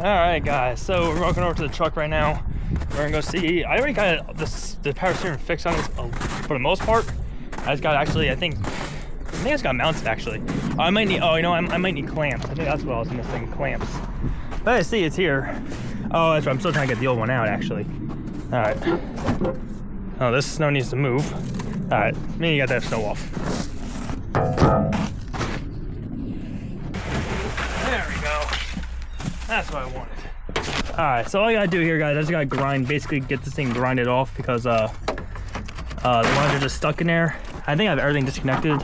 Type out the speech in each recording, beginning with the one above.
Alright guys, so we're walking over to the truck right now. We're gonna go see, I already got the power steering fixed on this for the most part. I just got actually, I think I just got mounted actually. I might need, oh you know, I might need clamps. I think that's what I was missing, clamps. But I see it's here. Oh, that's right, I'm still trying to get the old one out actually. Alright. Oh, this snow needs to move. Alright, maybe you got that snow off. There we go. That's what I wanted. Alright, so all I gotta do here, guys, I just gotta grind, basically get this thing grinded off because the lines are just stuck in there. I think I have everything disconnected.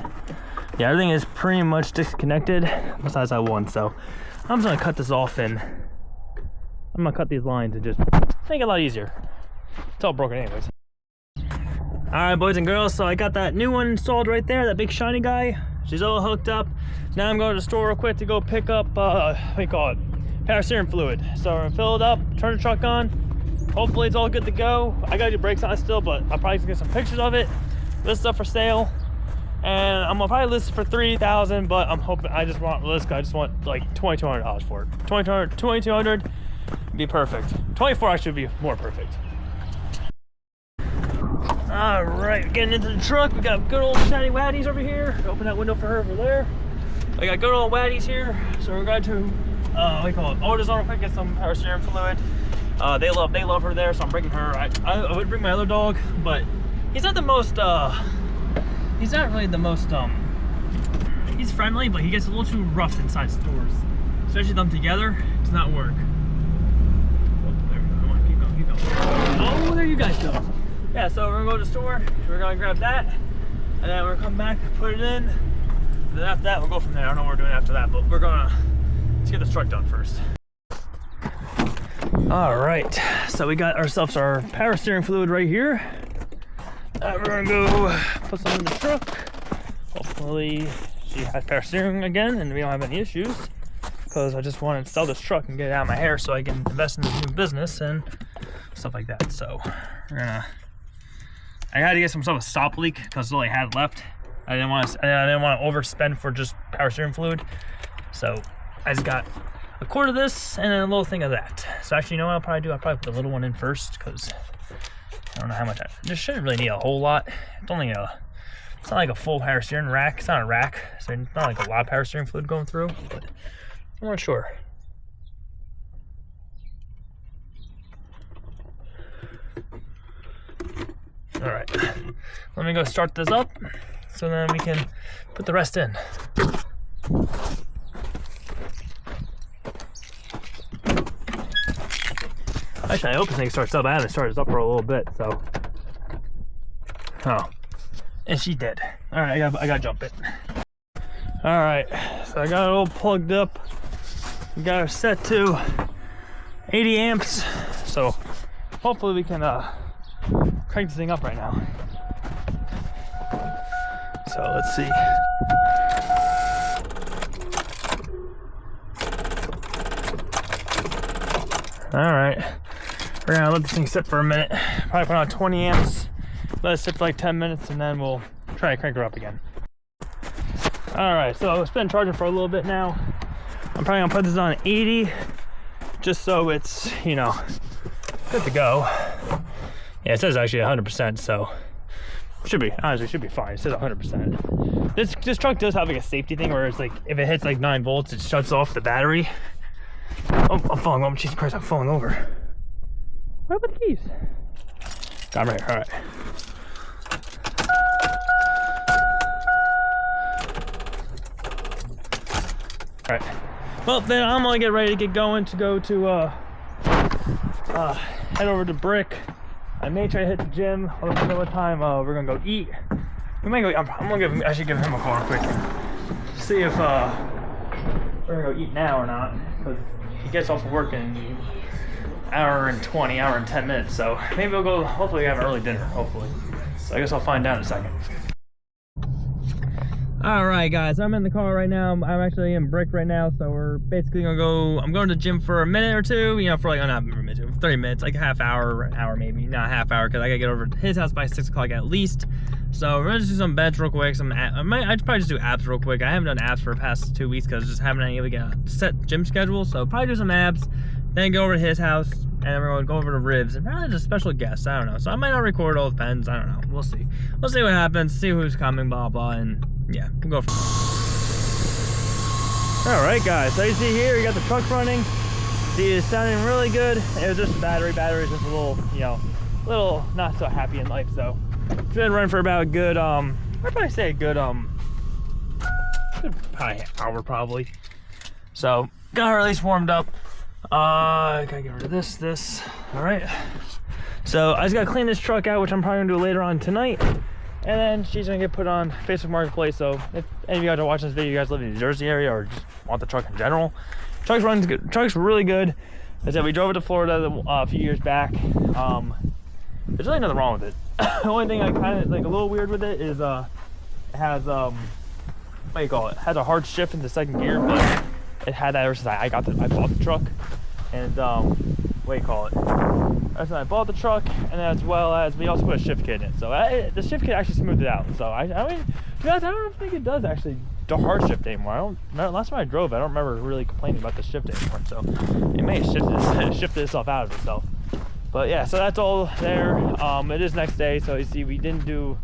Yeah, everything is pretty much disconnected besides that one, so I'm just gonna cut this off and I'm gonna cut these lines and just make it a lot easier. It's all broken anyways. Alright, boys and girls, so I got that new one installed right there, that big shiny guy. She's all hooked up. Now I'm going to the store real quick to go pick up, what do you call it? Power steering fluid. So I'm gonna fill it up, turn the truck on. Hopefully it's all good to go. I gotta do brakes on it still, but I'll probably get some pictures of it. List it up for sale. And I'm gonna probably list it for $3,000, but I'm hoping, I just want like $2,200 for it. $2,200 would be perfect. 24 actually would be more perfect. All right, getting into the truck. We got good old shiny Waddies over here. Open that window for her over there. I got good old Waddies here. So we're going to, what do you call it? AutoZone real quick, get some power steering fluid. They love her there, so I'm bringing her. I would bring my other dog, but he's not the most, he's not really the most, he's friendly, but he gets a little too rough inside stores. Especially them together, does not work. Oh, there we go. Come on, keep going, keep going. Oh, there you guys go. Yeah, so we're gonna go to the store, we're gonna grab that, and then we're gonna come back, put it in, and then after that, we'll go from there. I don't know what we're doing after that, but let's get this truck done first. All right, so we got ourselves our power steering fluid right here. We're gonna go put some in the truck. Hopefully she has power steering again and we don't have any issues, because I just want to sell this truck and get it out of my hair so I can invest in this new business and stuff like that. So I had to get some sort of stop leak because that's all I had left. I didn't want to overspend for just power steering fluid, so I just got a quart of this and then a little thing of that. So actually, you know what I'll probably put the little one in first, because I don't know how much. This shouldn't really need a whole lot. It's only it's not like a full power steering rack. It's not a rack, so it's not like a lot of power steering fluid going through, but I'm not sure. All right, let me go start this up so then we can put the rest in. Actually, I hope this thing starts up. I had to start this up for a little bit, so. Oh, and she did. All right, I got to jump it. All right, so I got it all plugged up. We got her set to 80 amps, so hopefully we can crank this thing up right now. So let's see. All right, we're gonna let this thing sit for a minute. Probably put on 20 amps, let it sit for like 10 minutes, and then we'll try to crank her up again. All right, so it's been charging for a little bit now. I'm probably gonna put this on 80, just so it's, you know, good to go. Yeah, it says actually 100%, so honestly should be fine. It says 100%. This truck does have like a safety thing where it's like, if it hits like 9 volts, it shuts off the battery. Oh, I'm falling over. Jesus Christ, I'm falling over. What about the keys? Got them right here. All right. All right. Well, then I'm gonna get ready to get going to go to head over to Brick. I may try to hit the gym. I'll let you know what time we're gonna go eat. We might go. I should give him a call real quick. See if we're gonna go eat now or not, because he gets off of work in an hour and 10 minutes. So maybe we'll go. Hopefully, we have an early dinner. Hopefully. So I guess I'll find out in a second. All right, guys, I'm in the car right now. I'm actually in Brick right now, so we're basically gonna go. I'm going to the gym for a minute or two, you know, for like, not a minute, 30 minutes, like a half hour, an hour maybe, not a half hour, because I gotta get over to his house by 6 o'clock at least. So we're gonna just do some bench real quick. I'd probably just do abs real quick. I haven't done abs for the past 2 weeks because I just haven't been able to get a set gym schedule. So probably do some abs, then go over to his house, and then we're gonna go over to Ribs, and probably just special guests. I don't know. So I might not record, all depends. I don't know. We'll see. We'll see what happens. See who's coming. Blah blah. And yeah, we'll go. All right, guys. So you see here, you got the truck running. See, it's sounding really good. It was just the battery. Battery's just a little, you know, not so happy in life. So it's been running for about a good I'd probably say a good probably an hour probably. So got her at least warmed up. Gotta get rid of this. All right. So I just gotta clean this truck out, which I'm probably gonna do later on tonight. And then she's gonna get put on Facebook Marketplace. So if any of you guys are watching this video, you guys live in the Jersey area or just want the truck in general, truck's runs good. Truck's really good. As I said, we drove it to Florida a few years back. There's really nothing wrong with it. The only thing I kind of like a little weird with it is it has what do you call it? It has a hard shift into second gear, but it had that ever since I bought the truck. And what do you call it? Ever since I bought the truck, and as well as we also put a shift kit in it. So the shift kit actually smoothed it out. So I mean, to be honest, I don't think it does actually do hard shift anymore. Last time I drove, I don't remember really complaining about the shift anymore. So it may have shifted itself out of itself. But yeah, so that's all there. It is next day, so you see we didn't do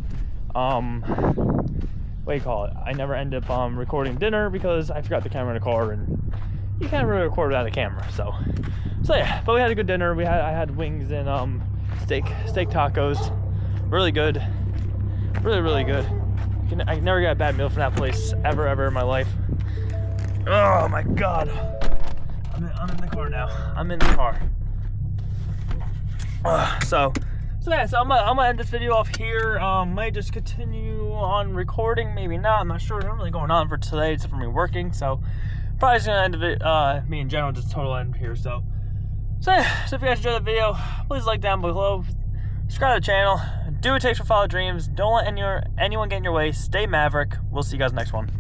what do you call it? I never ended up recording dinner because I forgot the camera in the car, and you can't really record without a camera. So yeah, but we had a good dinner. I had wings and steak tacos, really good, really good. I never got a bad meal from that place ever in my life. Oh my god, I'm in the car now. I'm in the car. So yeah, so I'm gonna end this video off here. Might just continue on recording, maybe not. I'm not sure. There's not really going on for today except for me working. So probably just gonna end it. Me in general, just total end here. So yeah. So if you guys enjoyed the video, please like down below, subscribe to the channel, do what it takes to follow dreams. Don't let anyone get in your way. Stay maverick. We'll see you guys next one.